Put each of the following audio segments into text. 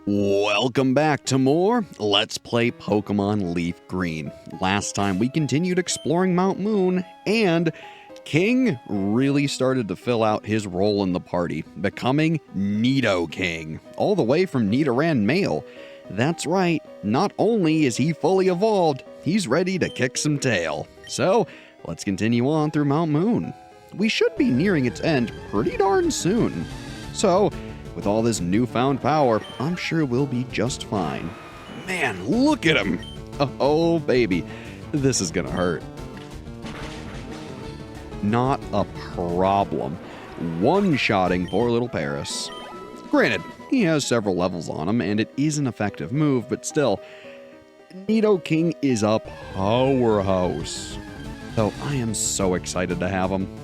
Welcome back to more Let's Play Pokemon Leaf Green. Last time we continued exploring Mount Moon, and King really started to fill out his role in the party, becoming Nidoking, all the way from Nidoran Male. That's right, not only is he fully evolved, he's ready to kick some tail. So, let's continue on through Mount Moon. We should be nearing its end pretty darn soon. So, with all this newfound power, I'm sure we'll be just fine. Man, look at him! Oh, baby, this is gonna hurt. Not a problem. One-shotting poor little Paris. Granted, he has several levels on him, and it is an effective move, but still, Nidoking is a powerhouse. So I am so excited to have him.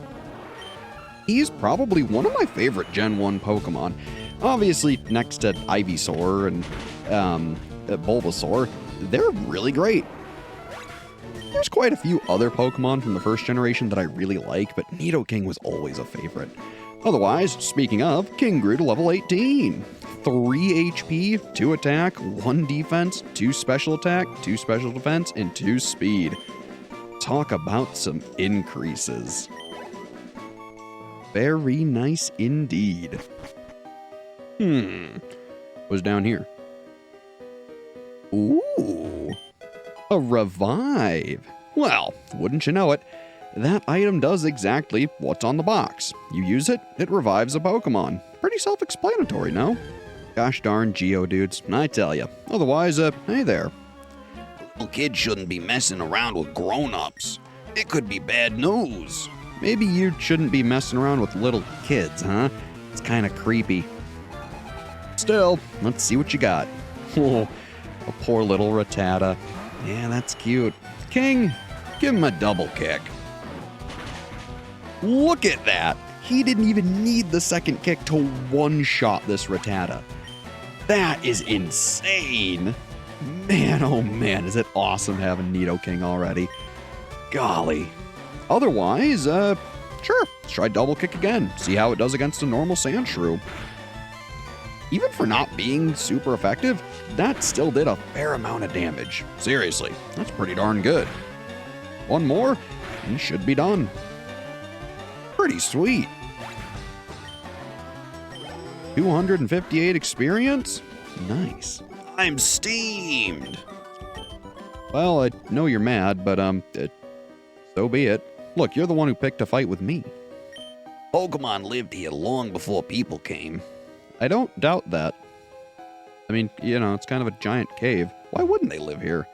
He's probably one of my favorite Gen 1 Pokemon. Obviously, next to Ivysaur and Bulbasaur, they're really great. There's quite a few other Pokemon from the first generation that I really like, but Nidoking was always a favorite. Otherwise, speaking of, King grew to level 18. 3 HP, 2 attack, 1 defense, 2 special attack, 2 special defense, and 2 speed. Talk about some increases. Very nice indeed. What's down here? Ooh, a revive. Well, wouldn't you know it, that item does exactly what's on the box. You use it, it revives a Pokemon. Pretty self-explanatory, no? Gosh darn Geodudes, I tell ya. Otherwise, hey there. Little kids shouldn't be messing around with grown-ups. It could be bad news. Maybe you shouldn't be messing around with little kids, huh? It's kind of creepy. Still, let's see what you got. Oh, a poor little Rattata. Yeah, that's cute. King, give him a double kick. Look at that. He didn't even need the second kick to one-shot this Rattata. That is insane. Man, oh man, is it awesome having Nidoking already. Golly. Otherwise, sure, let's try double kick again. See how it does against a normal Sandshrew. Even for not being super effective, that still did a fair amount of damage. Seriously, that's pretty darn good. One more, and should be done. Pretty sweet. 258 experience? Nice. I'm steamed. Well, I know you're mad, but, so be it. Look, you're the one who picked a fight with me. Pokemon lived here long before people came. I don't doubt that. I mean, you know, it's kind of a giant cave. Why wouldn't they live here?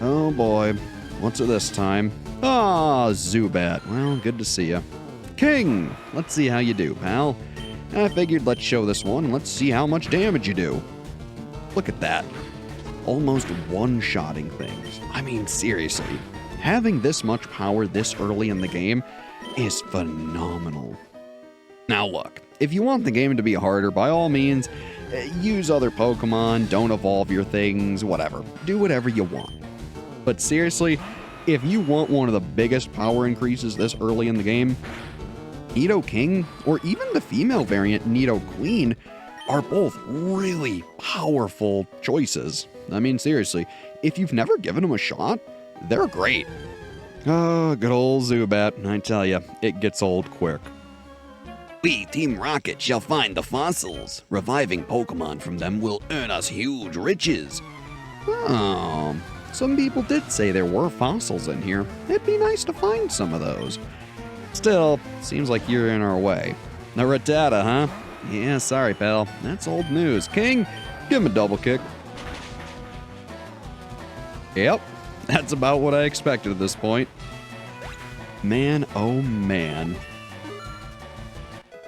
Oh boy, what's it this time? Ah, Zubat. Well, good to see you. King, let's see how you do, pal. I figured let's show this one and let's see how much damage you do. Look at that. Almost one-shotting things. I mean, seriously. Having this much power this early in the game is phenomenal. Now look, if you want the game to be harder, by all means, use other Pokemon, don't evolve your things, whatever. Do whatever you want. But seriously, if you want one of the biggest power increases this early in the game, Nidoking, or even the female variant Nidoqueen, are both really powerful choices. I mean, seriously, if you've never given them a shot, they're great. Oh, good old Zubat, I tell ya, it gets old quick. We, Team Rocket, shall find the fossils. Reviving Pokemon from them will earn us huge riches. Oh, some people did say there were fossils in here. It'd be nice to find some of those. Still, seems like you're in our way. A Rattata, huh? Yeah, sorry, pal. That's old news. King, give him a double kick. Yep, that's about what I expected at this point. Man, oh man.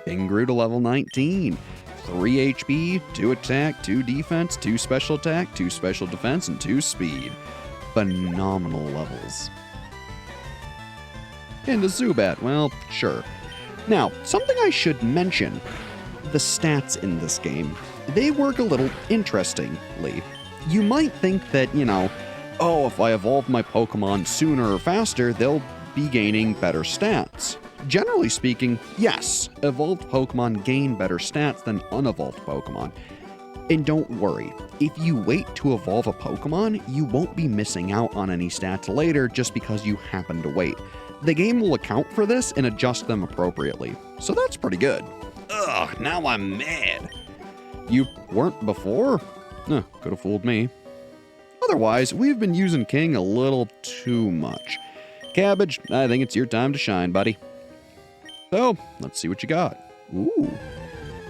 King grew to level 19. 3 HP, 2 attack, 2 defense, 2 special attack, 2 special defense, and 2 speed. Phenomenal levels. And a Zubat, well, sure. Now, something I should mention. The stats in this game. They work a little interestingly. You might think that, you know, oh, if I evolve my Pokemon sooner or faster, they'll be gaining better stats. Generally speaking, yes, evolved Pokemon gain better stats than unevolved Pokemon. And don't worry, if you wait to evolve a Pokemon, you won't be missing out on any stats later just because you happen to wait. The game will account for this and adjust them appropriately, so that's pretty good. Ugh, now I'm mad. You weren't before? Could have fooled me. Otherwise, we've been using King a little too much. Cabbage, I think it's your time to shine, buddy. So, let's see what you got. Ooh,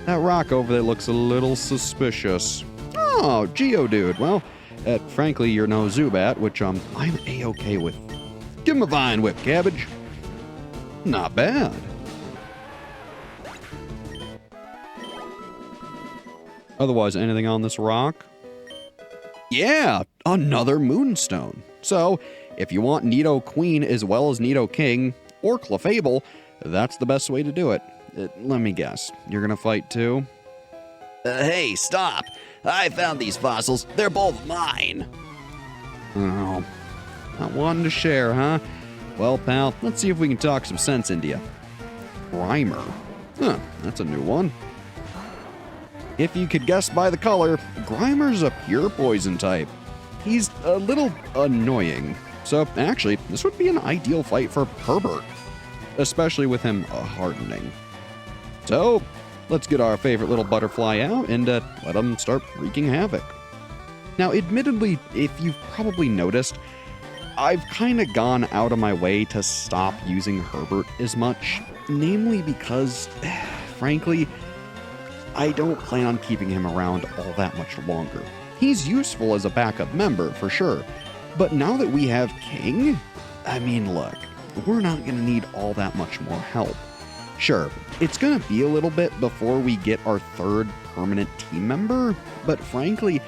that rock over there looks a little suspicious. Oh, Geodude. Well, frankly, you're no Zubat, which I'm A-okay with. Give him a Vine Whip, Cabbage. Not bad. Otherwise, anything on this rock? Yeah, another Moonstone. So, if you want Nidoqueen as well as Nidoking, or Clefable, that's the best way to do it. Let me guess, you're gonna fight too? Hey, stop. I found these fossils. They're both mine. Oh, not wanting to share, huh? Well, pal, let's see if we can talk some sense into you. Grimer. Huh, that's a new one. If you could guess by the color, Grimer's a pure poison type. He's a little annoying. So, actually, this would be an ideal fight for Herbert, especially with him hardening. So, let's get our favorite little butterfly out and let him start wreaking havoc. Now, admittedly, if you've probably noticed, I've kind of gone out of my way to stop using Herbert as much, namely because, frankly, I don't plan on keeping him around all that much longer. He's useful as a backup member, for sure, but now that we have King, I mean, look, we're not going to need all that much more help. Sure, it's going to be a little bit before we get our third permanent team member, but frankly,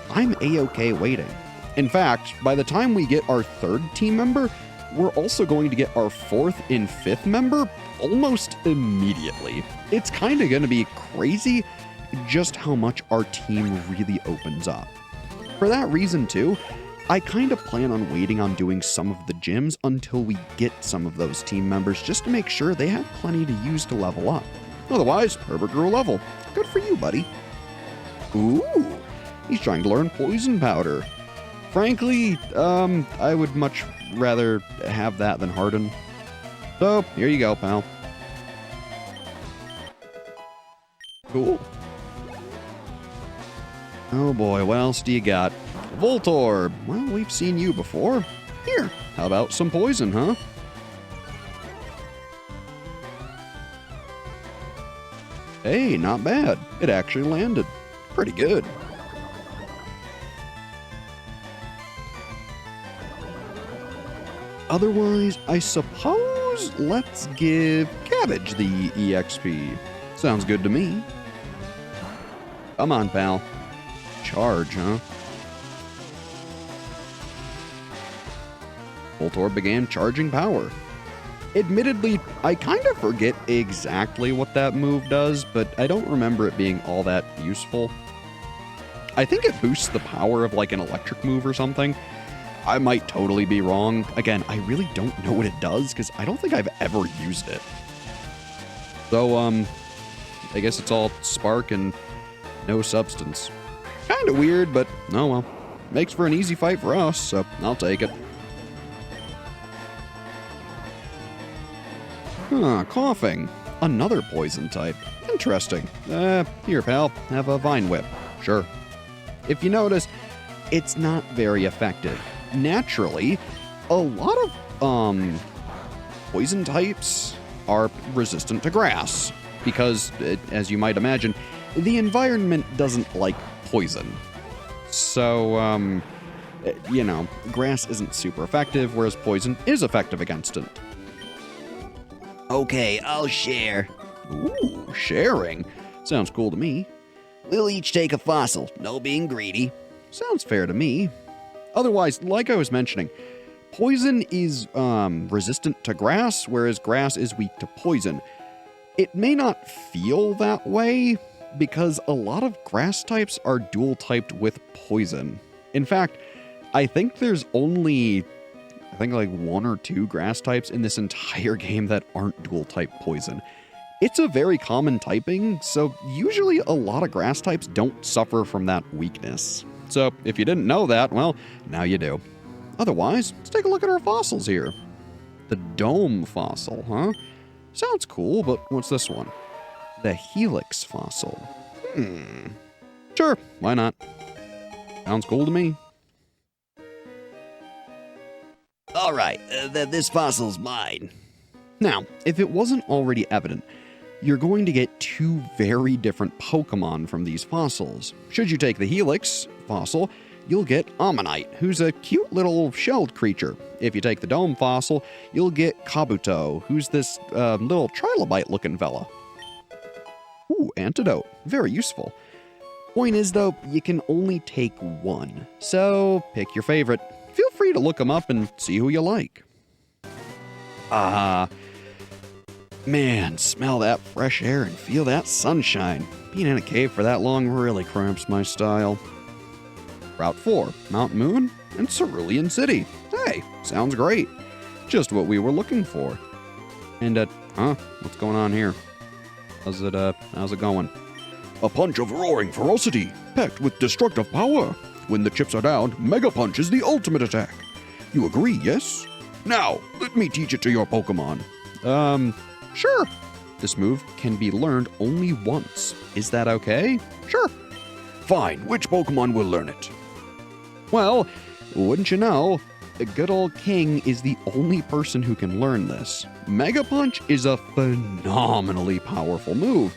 I'm A-okay waiting. In fact, by the time we get our third team member, we're also going to get our fourth and fifth member almost immediately. It's kind of going to be crazy just how much our team really opens up. For that reason too, I kind of plan on waiting on doing some of the gyms until we get some of those team members just to make sure they have plenty to use to level up. Otherwise, Herbert grew a level. Good for you, buddy. Ooh, he's trying to learn Poison Powder. Frankly, I would much rather have that than Harden. So, here you go, pal. Cool. Oh boy, what else do you got? Voltorb. Well, we've seen you before. Here, how about some poison, huh? Hey, not bad. It actually landed. Pretty good. Otherwise, I suppose let's give Cabbage the EXP. Sounds good to me. Come on, pal. Charge, huh? Voltorb began charging power. Admittedly, I kind of forget exactly what that move does, but I don't remember it being all that useful. I think it boosts the power of like an electric move or something. I might totally be wrong. Again, I really don't know what it does because I don't think I've ever used it. So, I guess it's all spark and no substance. Kind of weird, but oh well. Makes for an easy fight for us, so I'll take it. Huh, coughing. Another poison type. Interesting. Here, pal. Have a Vine Whip. Sure. If you notice, it's not very effective. Naturally, a lot of, poison types are resistant to grass. Because, as you might imagine, the environment doesn't like poison. So, you know, grass isn't super effective, whereas poison is effective against it. Okay, I'll share. Ooh, sharing. Sounds cool to me. We'll each take a fossil, no being greedy. Sounds fair to me. Otherwise, like I was mentioning, poison is resistant to grass, whereas grass is weak to poison. It may not feel that way because a lot of grass types are dual typed with poison. In fact, I think there's only like 1 or 2 grass types in this entire game that aren't dual type poison. It's a very common typing, so usually a lot of grass types don't suffer from that weakness. So if you didn't know that, well, now you do. Otherwise, let's take a look at our fossils here. The dome fossil, huh? Sounds cool, but what's this one? The helix fossil. Sure, why not? Sounds cool to me. All right, this fossil's mine. Now, if it wasn't already evident, you're going to get two very different Pokémon from these fossils. Should you take the Helix fossil, you'll get Ammonite, who's a cute little shelled creature. If you take the Dome fossil, you'll get Kabuto, who's this little trilobite-looking fella. Ooh, Antidote. Very useful. Point is, though, you can only take one, so pick your favorite. Feel free to look them up and see who you like. Man, smell that fresh air and feel that sunshine. Being in a cave for that long really cramps my style. Route 4, Mount Moon and Cerulean City. Hey, sounds great. Just what we were looking for. And, what's going on here? How's it going? A punch of roaring ferocity, packed with destructive power. When the chips are down, Mega Punch is the ultimate attack. You agree, yes? Now, let me teach it to your Pokémon. Sure. This move can be learned only once. Is that okay? Sure. Fine, which Pokémon will learn it? Well, wouldn't you know, the good old King is the only person who can learn this. Mega Punch is a phenomenally powerful move.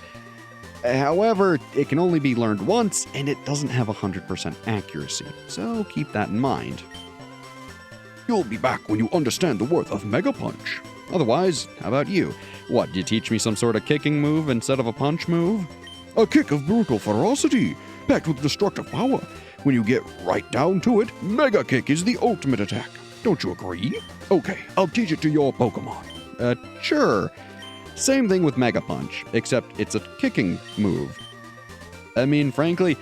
However, it can only be learned once, and it doesn't have 100% accuracy, so keep that in mind. You'll be back when you understand the worth of Mega Punch. Otherwise, how about you? What, do you teach me some sort of kicking move instead of a punch move? A kick of brutal ferocity, packed with destructive power. When you get right down to it, Mega Kick is the ultimate attack. Don't you agree? Okay, I'll teach it to your Pokémon. Sure. Same thing with Mega Punch, except it's a kicking move. I mean, frankly,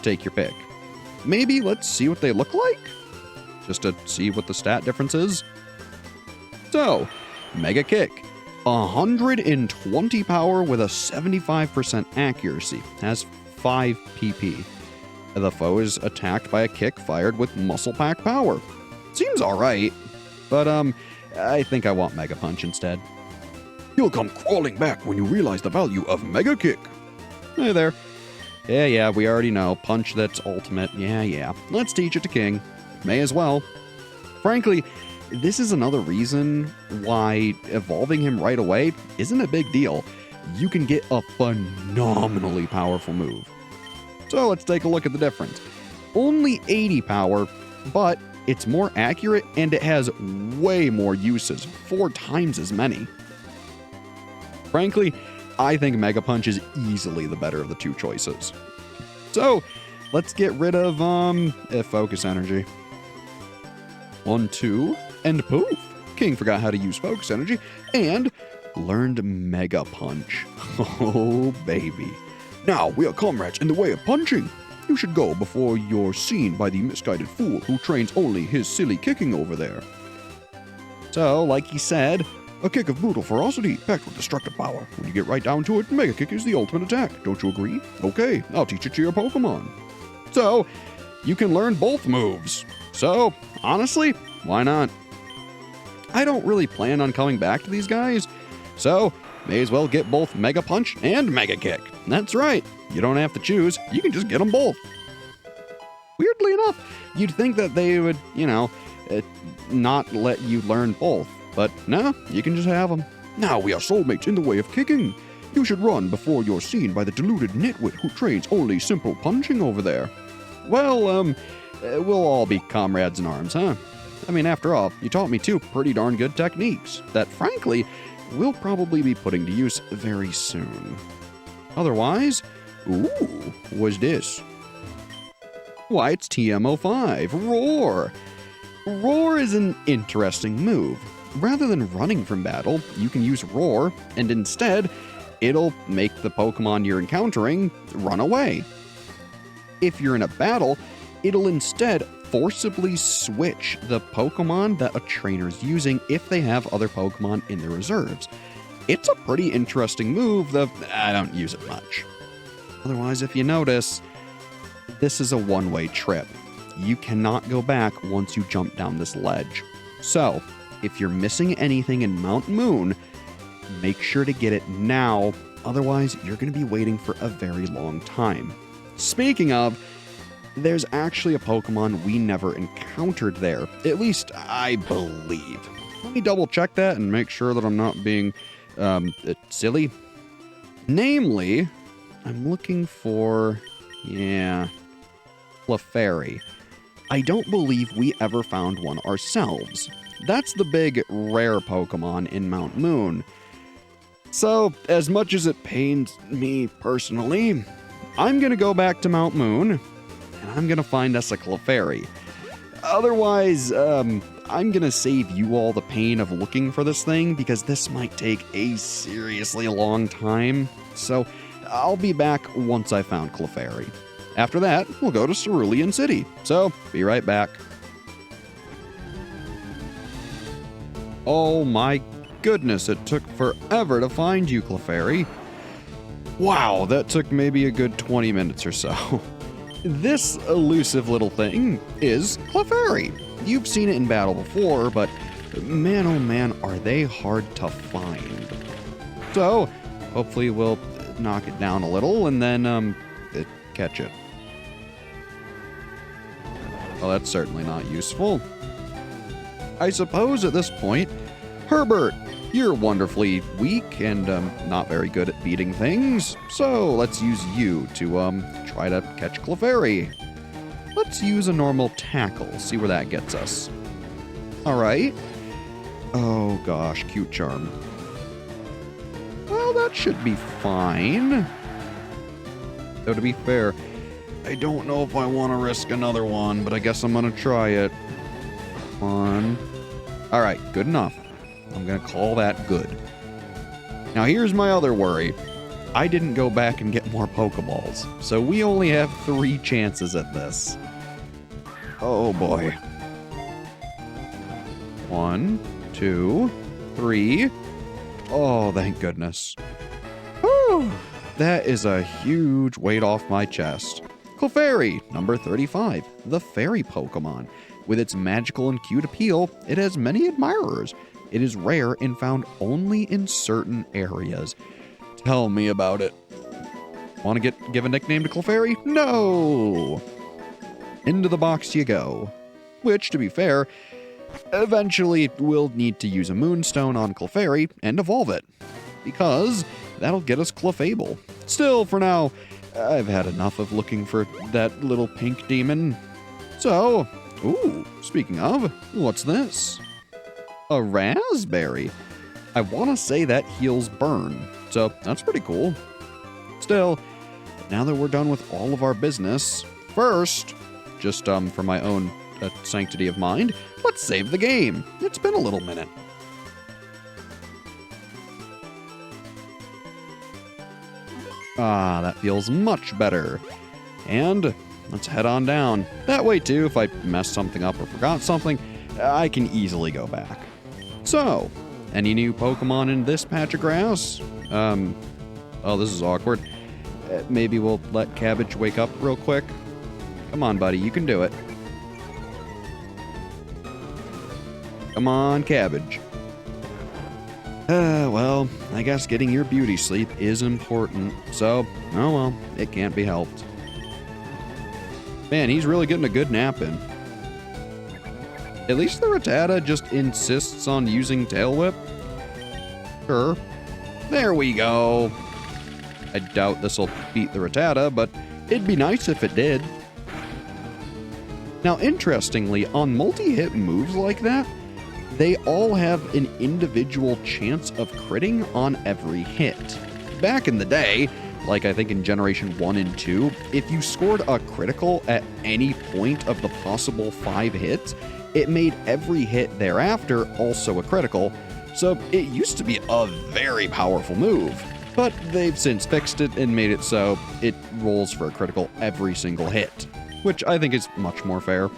take your pick. Maybe let's see what they look like? Just to see what the stat difference is. So, Mega Kick. 120 power with a 75% accuracy. Has 5 PP. The foe is attacked by a kick fired with Muscle Pack power. Seems alright, but I think I want Mega Punch instead. You'll come crawling back when you realize the value of Mega Kick. Hey there. Yeah, we already know. Punch that's ultimate. Yeah. Let's teach it to King. May as well. Frankly, this is another reason why evolving him right away isn't a big deal. You can get a phenomenally powerful move. So let's take a look at the difference. Only 80 power, but it's more accurate and it has way more uses, 4 times as many. Frankly, I think Mega Punch is easily the better of the two choices. So let's get rid of Focus Energy. 1, 2, and poof! King forgot how to use Focus Energy and learned Mega Punch. Oh, baby. Now we are comrades in the way of punching. You should go before you're seen by the misguided fool who trains only his silly kicking over there. So, like he said, a kick of brutal ferocity, packed with destructive power. When you get right down to it, Mega Kick is the ultimate attack. Don't you agree? Okay, I'll teach it to your Pokémon. So, you can learn both moves. So, honestly, why not? I don't really plan on coming back to these guys, so may as well get both Mega Punch and Mega Kick. That's right, you don't have to choose, you can just get them both. Weirdly enough, you'd think that they would, not let you learn both, but no, you can just have them. Now we are soulmates in the way of kicking. You should run before you're seen by the deluded nitwit who trains only simple punching over there. Well, we'll all be comrades in arms, huh? I mean, after all, you taught me 2 pretty darn good techniques that, frankly, we'll probably be putting to use very soon. Otherwise, what's this? Why, it's TM05, Roar! Roar is an interesting move. Rather than running from battle, you can use Roar, and instead, it'll make the Pokemon you're encountering run away. If you're in a battle, it'll instead forcibly switch the Pokemon that a trainer's using if they have other Pokemon in their reserves. It's a pretty interesting move, though I don't use it much. Otherwise, if you notice, this is a one-way trip. You cannot go back once you jump down this ledge. So, if you're missing anything in Mount Moon, make sure to get it now. Otherwise, you're going to be waiting for a very long time. Speaking of, there's actually a Pokemon we never encountered there. At least, I believe. Let me double check that and make sure that I'm not being silly. Namely, I'm looking for, Clefairy. I don't believe we ever found one ourselves. That's the big rare Pokemon in Mount Moon. So, as much as it pains me personally, I'm gonna go back to Mount Moon, and I'm gonna find us a Clefairy. Otherwise, I'm gonna save you all the pain of looking for this thing, because this might take a seriously long time. So, I'll be back once I found Clefairy. After that, we'll go to Cerulean City. So, be right back. Oh my goodness, it took forever to find you, Clefairy. Wow, that took maybe a good 20 minutes or so. This elusive little thing is Clefairy. You've seen it in battle before, but man oh man, are they hard to find. So, hopefully we'll knock it down a little and then catch it. Well, that's certainly not useful. I suppose at this point, Herbert, you're wonderfully weak and not very good at beating things, so let's use you to try to catch Clefairy. Let's use a normal tackle, see where that gets us. Alright. Oh gosh, cute charm. Well, that should be fine. Though to be fair, I don't know if I want to risk another one, but I guess I'm going to try it. One. Alright, good enough. I'm going to call that good. Now here's my other worry. I didn't go back and get more Pokeballs, so we only have 3 chances at this. Oh boy. 1, 2, 3. Oh, thank goodness. Whew. That is a huge weight off my chest. Clefairy, number 35, the fairy Pokemon. With its magical and cute appeal, it has many admirers. It is rare and found only in certain areas. Tell me about it. Want to give a nickname to Clefairy? No! Into the box you go. Which, to be fair, eventually we'll need to use a Moonstone on Clefairy and evolve it. Because that'll get us Clefable. Still, for now, I've had enough of looking for that little pink demon. So, ooh, speaking of, what's this? A raspberry. I want to say that heals burn, so that's pretty cool. Still, now that we're done with all of our business, first, just for my own sanctity of mind, let's save the game. It's been a little minute. Ah, that feels much better. And let's head on down. That way too, if I messed something up or forgot something, I can easily go back. So, any new Pokemon in this patch of grass? Oh, this is awkward. Maybe we'll let Cabbage wake up real quick. Come on, buddy, you can do it. Come on, Cabbage. Well, I guess getting your beauty sleep is important. So, oh well, it can't be helped. Man, he's really getting a good nap in. At least the Rattata just insists on using Tail Whip. Sure. There we go. I doubt this will beat the Rattata, but it'd be nice if it did. Now, interestingly, on multi-hit moves like that, they all have an individual chance of critting on every hit. Back in the day, like I think in Generation 1 and 2, if you scored a critical at any point of the possible 5 hits, it made every hit thereafter also a critical, so it used to be a very powerful move. But they've since fixed it and made it so it rolls for a critical every single hit, which I think is much more fair.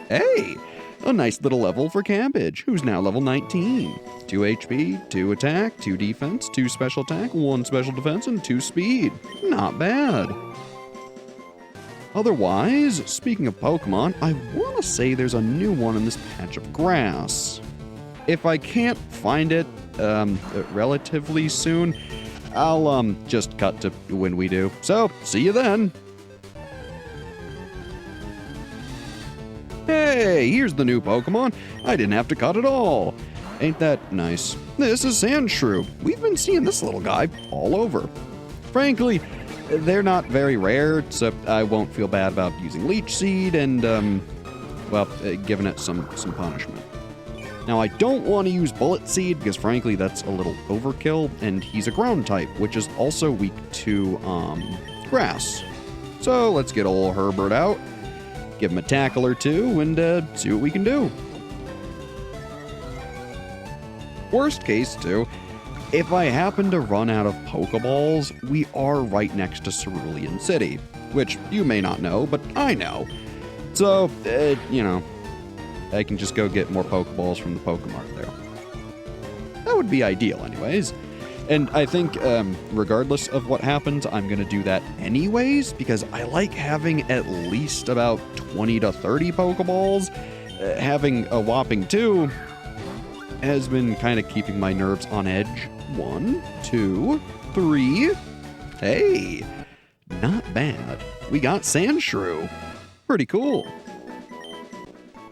Hey, A nice little level for Cabbage, who's now level 19. 2 HP, 2 attack, 2 defense, 2 special attack, 1 special defense, and 2 speed. Not bad. Otherwise, speaking of Pokemon, I want to say there's a new one in this patch of grass. If I can't find it relatively soon, I'll just cut to when we do. So, see you then. Hey, here's the new Pokemon. I didn't have to cut at all. Ain't that nice? This is Sandshrew. We've been seeing this little guy all over. Frankly, they're not very rare, so I won't feel bad about using Leech Seed and, giving it some punishment. Now, I don't want to use Bullet Seed because, frankly, that's a little overkill, and he's a ground type, which is also weak to grass. So let's get old Herbert out, give him a tackle or two, and see what we can do. Worst case, too, if I happen to run out of Pokeballs, we are right next to Cerulean City, which you may not know, but I know. So, I can just go get more Pokeballs from the Pokemart there. That would be ideal anyways. And I think, regardless of what happens, I'm going to do that anyways, because I like having at least about 20 to 30 Pokeballs. Having a whopping 2 has been kind of keeping my nerves on edge. 1, 2, 3. Hey, not bad. We got Sandshrew. Pretty cool.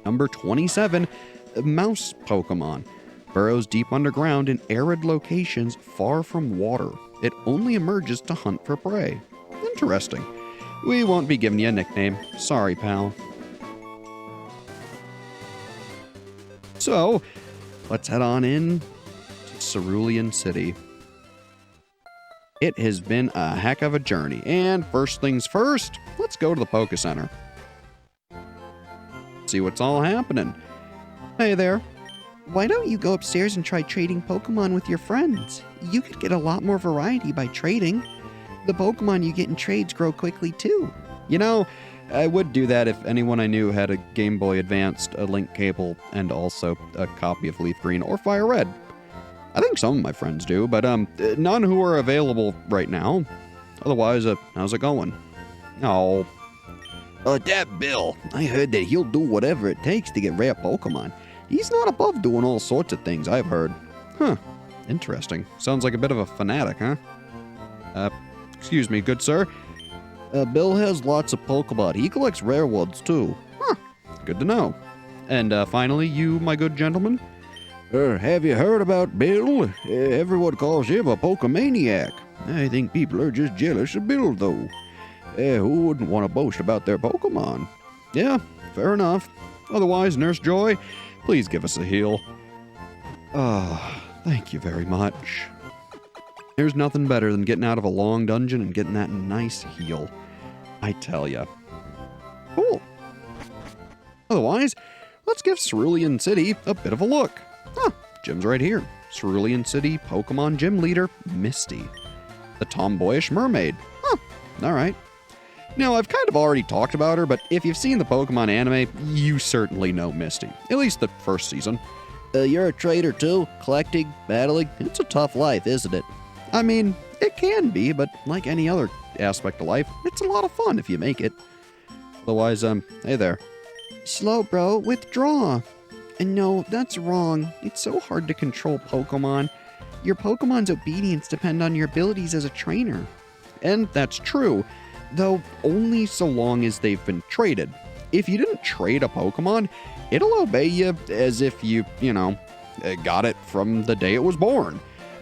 Number 27, Mouse Pokemon. Burrows deep underground in arid locations far from water. It only emerges to hunt for prey. Interesting. We won't be giving you a nickname. Sorry, pal. So, let's head on in to Cerulean City. It has been a heck of a journey, and first things first, let's go to the Poké Center. See what's all happening. Hey there. Why don't you go upstairs and try trading Pokemon with your friends? You could get a lot more variety by trading. The Pokemon you get in trades grow quickly too. You know, I would do that if anyone I knew had a Game Boy Advanced, a link cable, and also a copy of LeafGreen or Fire Red. I think some of my friends do, but none who are available right now. Otherwise, how's it going? Oh. That Bill, I heard that he'll do whatever it takes to get rare Pokemon. He's not above doing all sorts of things, I've heard. Huh. Interesting. Sounds like a bit of a fanatic, huh? Excuse me, good sir. Bill has lots of Pokemon. He collects rare ones, too. Huh. Good to know. And finally, you, my good gentleman? Have you heard about Bill? Everyone calls him a Pokemaniac. I think people are just jealous of Bill, though. Who wouldn't want to boast about their Pokemon? Yeah, fair enough. Otherwise, Nurse Joy, please give us a heal. Thank you very much. There's nothing better than getting out of a long dungeon and getting that nice heal. I tell ya. Cool. Otherwise, let's give Cerulean City a bit of a look. Gym's right here. Cerulean City Pokemon Gym Leader, Misty. The tomboyish mermaid. Alright. Now, I've kind of already talked about her, but if you've seen the Pokemon anime, you certainly know Misty. At least the first season. You're a trader too? Collecting, battling? It's a tough life, isn't it? I mean, it can be, but like any other aspect of life, it's a lot of fun if you make it. Otherwise, hey there. Slow, bro. Withdraw. And no, that's wrong. It's so hard to control Pokemon. Your Pokemon's obedience depends on your abilities as a trainer. And that's true, though only so long as they've been traded. If you didn't trade a Pokemon, it'll obey you as if you got it from the day it was born.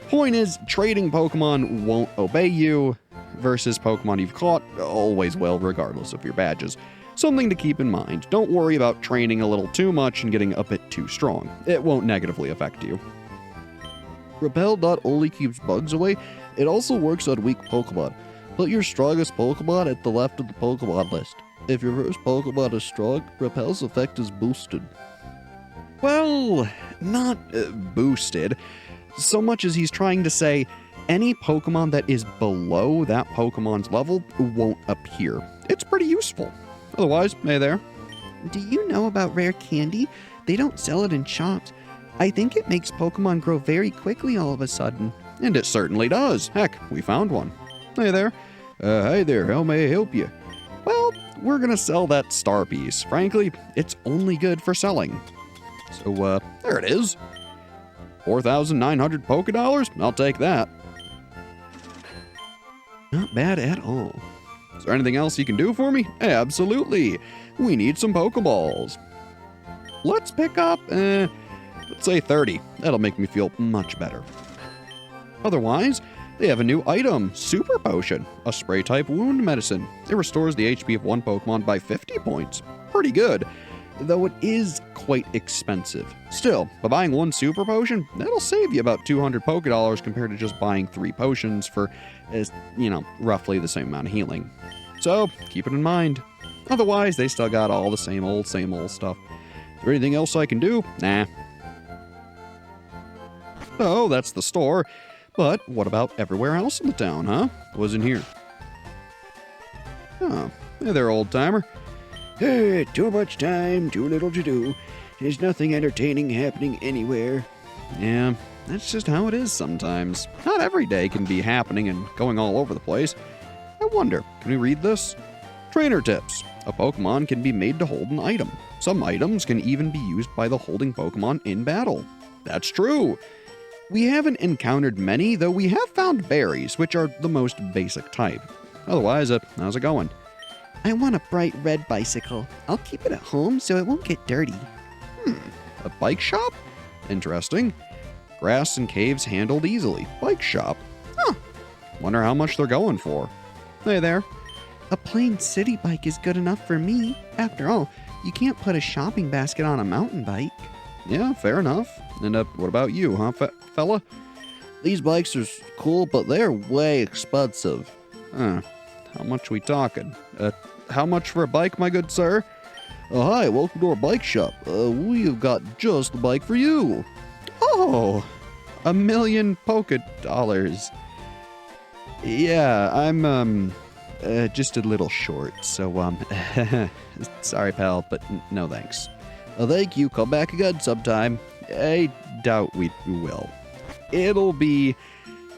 Point is, trading Pokemon won't obey you, versus Pokemon you've caught always will, regardless of your badges. Something to keep in mind. Don't worry about training a little too much and getting a bit too strong. It won't negatively affect you. Repel not only keeps bugs away, it also works on weak Pokemon. Put your strongest Pokemon at the left of the Pokemon list. If your first Pokemon is strong, Repel's effect is boosted. Well, not boosted, so much as he's trying to say any Pokemon that is below that Pokemon's level won't appear. It's pretty useful. Otherwise, hey there. Do you know about rare candy? they don't sell it in shops. I think it makes Pokemon grow very quickly all of a sudden. And it certainly does. Heck, we found one. Hey there. Hi there, how may I help you? Well, we're gonna sell that star piece. Frankly, it's only good for selling. So, there it is. 4,900 Poké Dollars? I'll take that. Not bad at all. Is there anything else you can do for me? Absolutely. We need some Pokeballs. Let's pick up, let's say 30. That'll make me feel much better. Otherwise, they have a new item, Super Potion, a spray-type wound medicine. It restores the HP of one Pokemon by 50 points. Pretty good, though it is quite expensive. Still, by buying one Super Potion, that'll save you about 200 Poké Dollars compared to just buying 3 potions for, roughly the same amount of healing. So, keep it in mind. Otherwise, they still got all the same old stuff. Is there anything else I can do? Nah. Oh, that's the store. But what about everywhere else in the town, huh? What's in here? Oh, hey there, old-timer. Hey, too much time, too little to do. There's nothing entertaining happening anywhere. Yeah, that's just how it is sometimes. Not every day can be happening and going all over the place. I wonder, can we read this? Trainer tips. A Pokemon can be made to hold an item. Some items can even be used by the holding Pokemon in battle. That's true. We haven't encountered many, though we have found berries, which are the most basic type. Otherwise, how's it going? I want a bright red bicycle. I'll keep it at home so it won't get dirty. A bike shop? Interesting. Grass and caves handled easily. Bike shop. Huh. Wonder how much they're going for. Hey there. A plain city bike is good enough for me. After all, you can't put a shopping basket on a mountain bike. Yeah, fair enough. And what about you, huh, fella? These bikes are cool, but they're way expensive. How much we talking? How much for a bike, my good sir? Hi, welcome to our bike shop. We have got just the bike for you. Oh, 1,000,000 Poké Dollars. Yeah, I'm, just a little short, so, sorry, pal, but no thanks. Thank you. Come back again sometime. I doubt we will. It'll be,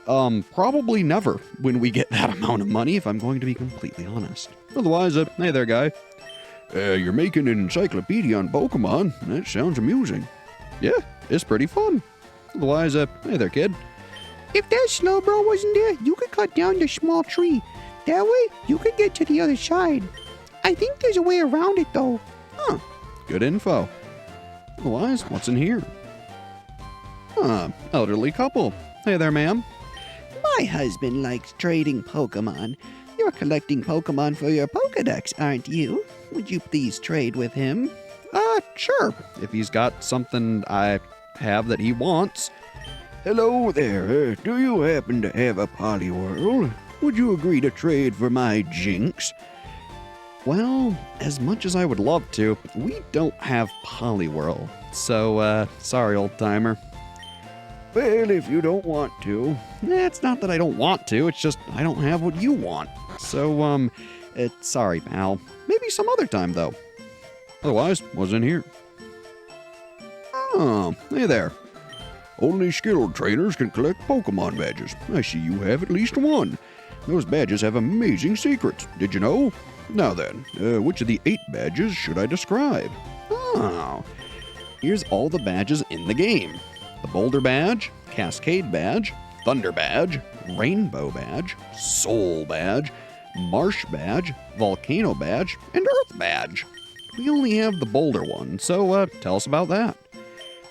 probably never when we get that amount of money, if I'm going to be completely honest. Otherwise, hey there, guy. You're making an encyclopedia on Pokemon. That sounds amusing. Yeah, it's pretty fun. Otherwise, hey there, kid. If that Slowbro wasn't there, you could cut down the small tree. That way, you could get to the other side. I think there's a way around it, though. Huh. Good info. Otherwise, what's in here? Elderly couple. Hey there, ma'am. My husband likes trading Pokemon. You're collecting Pokemon for your Pokedex, aren't you? Would you please trade with him? Sure. If he's got something I have that he wants. Hello there. Do you happen to have a Poliwhirl? Would you agree to trade for my Jinx? Well, as much as I would love to, we don't have Poliwhirl. So, sorry, old-timer. Well, if you don't want to. It's not that I don't want to, it's just I don't have what you want. So, sorry, pal. Maybe some other time, though. Otherwise, what's in here? Oh, hey there. Only skilled trainers can collect Pokemon badges. I see you have at least one. Those badges have amazing secrets. Did you know? Now then, which of the 8 badges should I describe? Oh, here's all the badges in the game. The Boulder Badge, Cascade Badge, Thunder Badge, Rainbow Badge, Soul Badge, Marsh Badge, Volcano Badge, and Earth Badge. We only have the Boulder one, so tell us about that.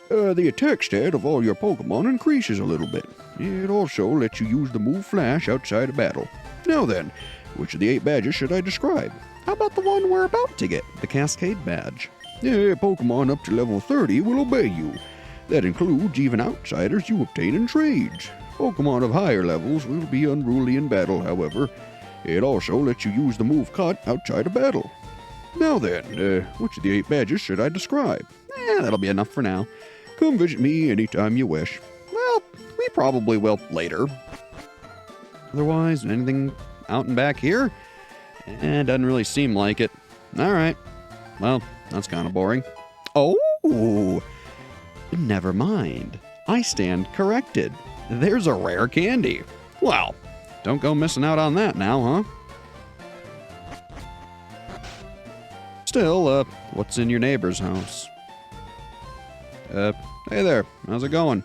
The attack stat of all your Pokemon increases a little bit. It also lets you use the move Flash outside of battle. Now then, which of the 8 badges should I describe? How about the one we're about to get, the Cascade Badge? Yeah, Pokemon up to level 30 will obey you. That includes even outsiders you obtain in trades. Pokemon of higher levels will be unruly in battle, however. It also lets you use the move Cut outside of battle. Now then, which of the 8 badges should I describe? That'll be enough for now. Come visit me anytime you wish. Well, we probably will later. Otherwise, anything out and back here? Doesn't really seem like it. All right. Well, that's kind of boring. Oh, Ooh, never mind. I stand corrected. There's a rare candy. Well, don't go missing out on that now, huh? Still, what's in your neighbor's house? Hey there, how's it going?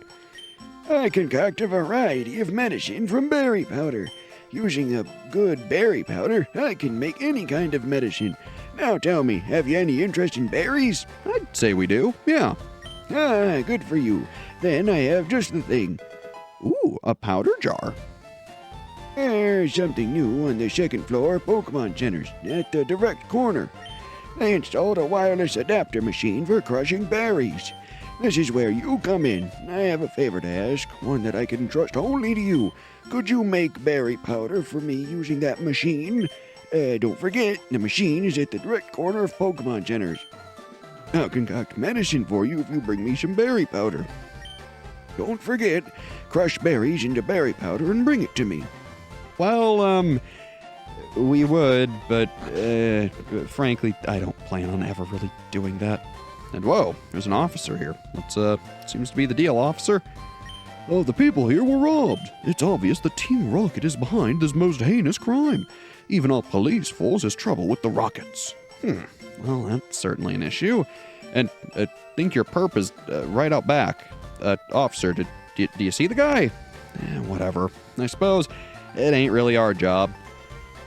I concoct a variety of medicine from berry powder. Using a good berry powder, I can make any kind of medicine. Now tell me, have you any interest in berries? I'd say we do, yeah. Ah, good for you. Then I have just the thing. Ooh, a powder jar. There's something new on the second floor Pokémon centers, at the direct corner. They installed a wireless adapter machine for crushing berries. This is where you come in. I have a favor to ask, one that I can entrust only to you. Could you make berry powder for me using that machine? Don't forget, the machine is at the direct corner of Pokémon centers. I'll concoct medicine for you if you bring me some berry powder. Don't forget, crush berries into berry powder and bring it to me. Well, we would, but, frankly, I don't plan on ever really doing that. And whoa, there's an officer here. What's, seems to be the deal, officer? Oh, the people here were robbed. It's obvious that Team Rocket is behind this most heinous crime. Even our police force has trouble with the Rockets. Well, that's certainly an issue. And I think your perp is right out back. Officer, do you see the guy? Whatever. I suppose it ain't really our job.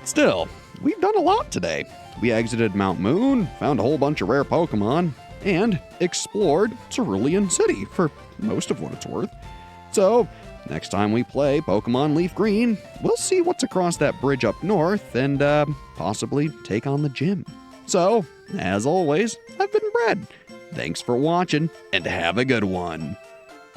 Still, we've done a lot today. We exited Mount Moon, found a whole bunch of rare Pokemon, and explored Cerulean City for most of what it's worth. So, next time we play Pokemon LeafGreen, we'll see what's across that bridge up north and possibly take on the gym. So, as always, I've been Brad. Thanks for watching, and have a good one.